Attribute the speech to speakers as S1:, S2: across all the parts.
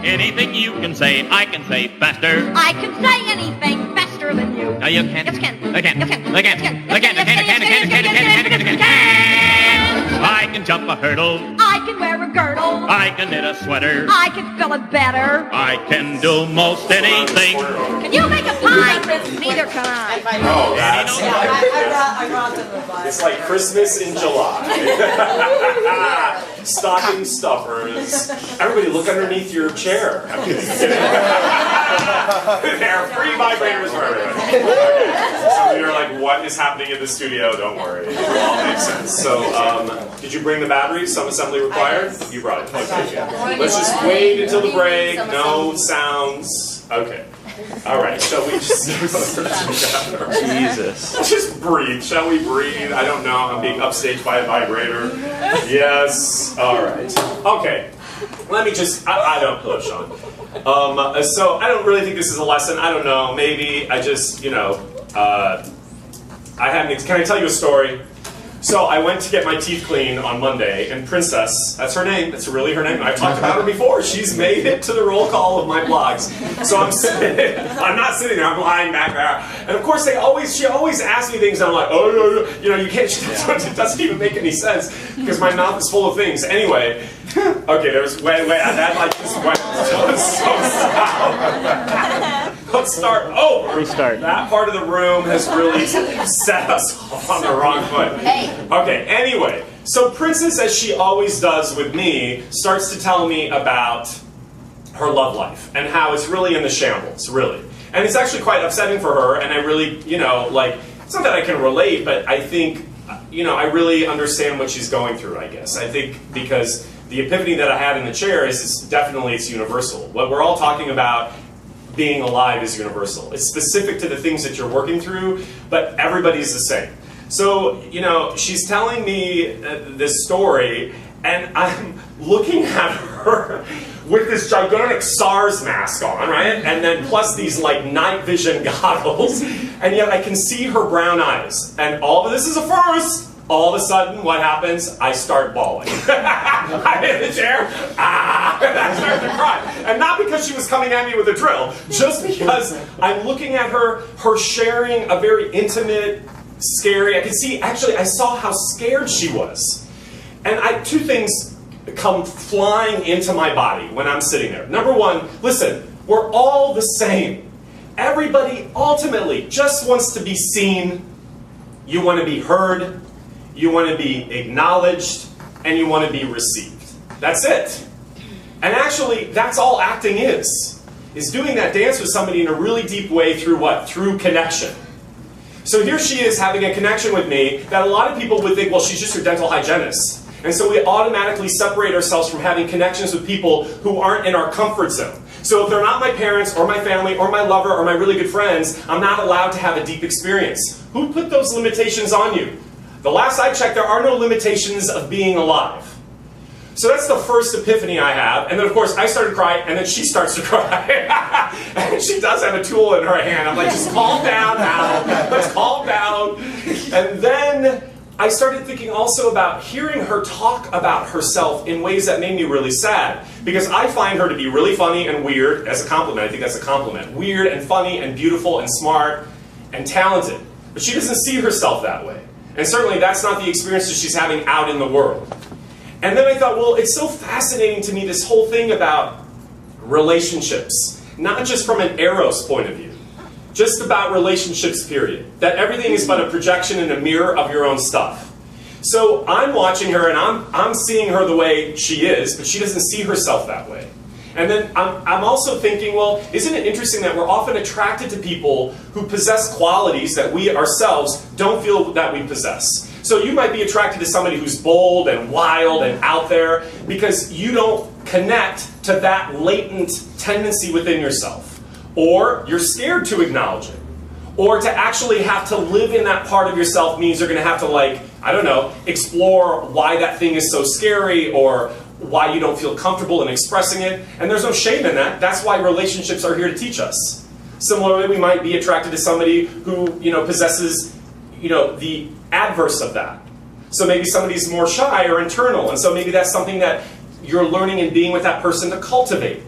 S1: Anything you can say, I can say faster.
S2: I can say anything faster than you.
S1: No, you can't.
S2: Yes, can.
S1: I can.
S2: Yes, can.
S1: I can. I can. I can. I can jump a hurdle.
S2: I can wear a girdle.
S1: I can knit a sweater.
S2: I can fill it better.
S1: I can do most anything.
S2: Can you make a pie? Neither can I.
S3: Oh, that's
S4: I brought them a bus.
S3: it's like Christmas in July. Stocking stuffers. Everybody look underneath your chair. There are free vibrators for everybody. Okay. Some of you are like, what is happening in the studio? Don't worry. It will all make sense. So, did you bring the batteries? Some assembly required? You brought it. Okay. Let's just wait until the break. No sounds. Okay. All right. Shall we just...
S1: Jesus.
S3: Just breathe. Shall we breathe? I don't know. I'm being upstaged by a vibrator. Yes. All right. Okay. Let me just... I don't push on. So I don't really think this is a lesson. I don't know. Maybe I just, can I tell you a story? So I went to get my teeth cleaned on Monday, and Princess, that's her name, that's really her name. I've talked about her before. She's made it to the roll call of my blogs. So I'm not sitting there, I'm lying back there. And of course, she always asks me things, and I'm like, oh, you can't, it doesn't even make any sense, because my mouth is full of things. Anyway, okay, that like just went so south. Let's start over.
S1: Restart.
S3: That part of the room has really set us on the wrong foot.
S4: Hey.
S3: Okay, anyway, so Princess, as she always does with me, starts to tell me about her love life and how it's really in the shambles, really. And it's actually quite upsetting for her, and I really, it's not that I can relate, but I think, I really understand what she's going through, I guess. I think because the epiphany that I had in the chair is it's universal. What we're all talking about being alive is universal. It's specific to the things that you're working through, but everybody's the same. So, she's telling me this story, and I'm looking at her with this gigantic SARS mask on, right? And then plus these night vision goggles, and yet I can see her brown eyes. And all of this is a first. All of a sudden, what happens? I start bawling. I'm in the chair, and I start to cry. And not because she was coming at me with a drill, just because I'm looking at her sharing a very intimate, scary, I saw how scared she was. And two things come flying into my body when I'm sitting there. Number one, listen, we're all the same. Everybody ultimately just wants to be seen. You want to be heard. You want to be acknowledged, and you want to be received. That's it. And actually, that's all acting is doing that dance with somebody in a really deep way through what? Through connection. So here she is having a connection with me that a lot of people would think, well, she's just your dental hygienist. And so we automatically separate ourselves from having connections with people who aren't in our comfort zone. So if they're not my parents, or my family, or my lover, or my really good friends, I'm not allowed to have a deep experience. Who put those limitations on you? The last I checked, there are no limitations of being alive. So that's the first epiphany I have. And then, of course, I started crying, and then she starts to cry. And she does have a tool in her hand. I'm like, just calm down now. Let's calm down. And then I started thinking also about hearing her talk about herself in ways that made me really sad. Because I find her to be really funny and weird, as a compliment. I think that's a compliment. Weird and funny and beautiful and smart and talented. But she doesn't see herself that way. And certainly that's not the experience that she's having out in the world. And then I thought, well, it's so fascinating to me, this whole thing about relationships. Not just from an Eros point of view. Just about relationships, period. That everything is but a projection and a mirror of your own stuff. So I'm watching her, and I'm seeing her the way she is, but she doesn't see herself that way. And then I'm also thinking, well, isn't it interesting that we're often attracted to people who possess qualities that we ourselves don't feel that we possess? So you might be attracted to somebody who's bold and wild and out there because you don't connect to that latent tendency within yourself. Or you're scared to acknowledge it. Or to actually have to live in that part of yourself means you're going to have to, explore why that thing is so scary, or why you don't feel comfortable in expressing it. And there's no shame in that. That's why relationships are here to teach us. Similarly, we might be attracted to somebody who, possesses, the adverse of that. So maybe somebody's more shy or internal, and so maybe that's something that you're learning and being with that person to cultivate.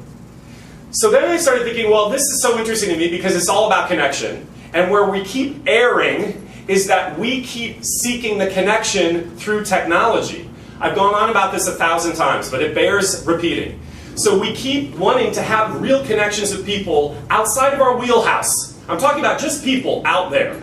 S3: So then I started thinking, well, this is so interesting to me because it's all about connection. And where we keep erring is that we keep seeking the connection through technology. I've gone on about this 1,000 times, but it bears repeating. So we keep wanting to have real connections with people outside of our wheelhouse. I'm talking about just people out there.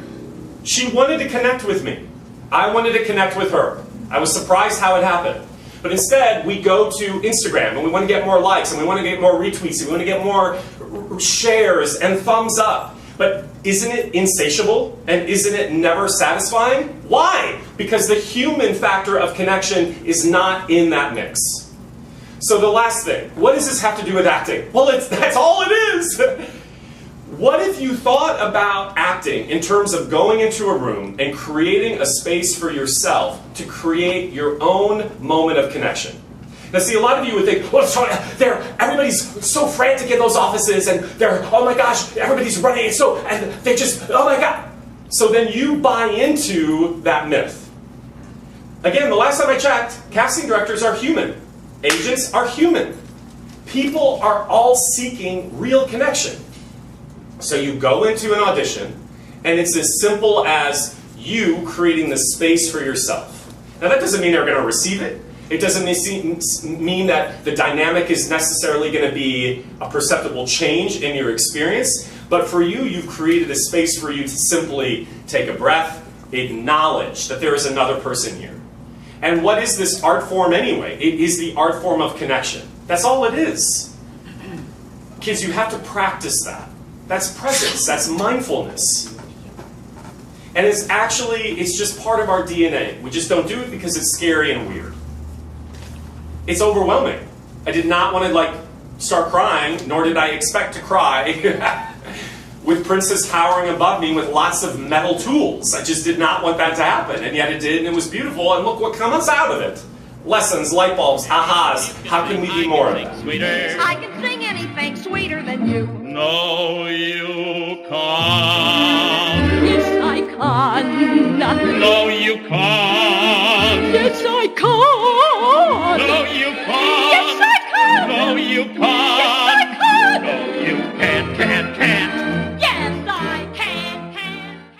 S3: She wanted to connect with me. I wanted to connect with her. I was surprised how it happened. But instead, we go to Instagram and we want to get more likes and we want to get more retweets and we want to get more shares and thumbs up. But isn't it insatiable? And isn't it never satisfying? Why? Because the human factor of connection is not in that mix. So the last thing, what does this have to do with acting? Well, that's all it is. What if you thought about acting in terms of going into a room and creating a space for yourself to create your own moment of connection? Now see, a lot of you would think, well, everybody's so frantic in those offices and they're, oh my gosh, everybody's running, and they just, oh my God. So then you buy into that myth. Again, the last time I checked, casting directors are human. Agents are human. People are all seeking real connection. So you go into an audition, and it's as simple as you creating the space for yourself. Now that doesn't mean they're going to receive it. It doesn't mean that the dynamic is necessarily going to be a perceptible change in your experience. But for you, you've created a space for you to simply take a breath, acknowledge that there is another person here. And what is this art form anyway? It is the art form of connection. That's all it is. Kids, you have to practice that. That's presence, that's mindfulness. And it's just part of our DNA. We just don't do it because it's scary and weird. It's overwhelming. I did not want to start crying, nor did I expect to cry with Princess towering above me with lots of metal tools. I just did not want that to happen, and yet it did, and it was beautiful, and look what comes out of it. Lessons, light bulbs, ahas. How can we be more of that?
S1: Sweeter.
S2: I can sing anything sweeter than you.
S1: No,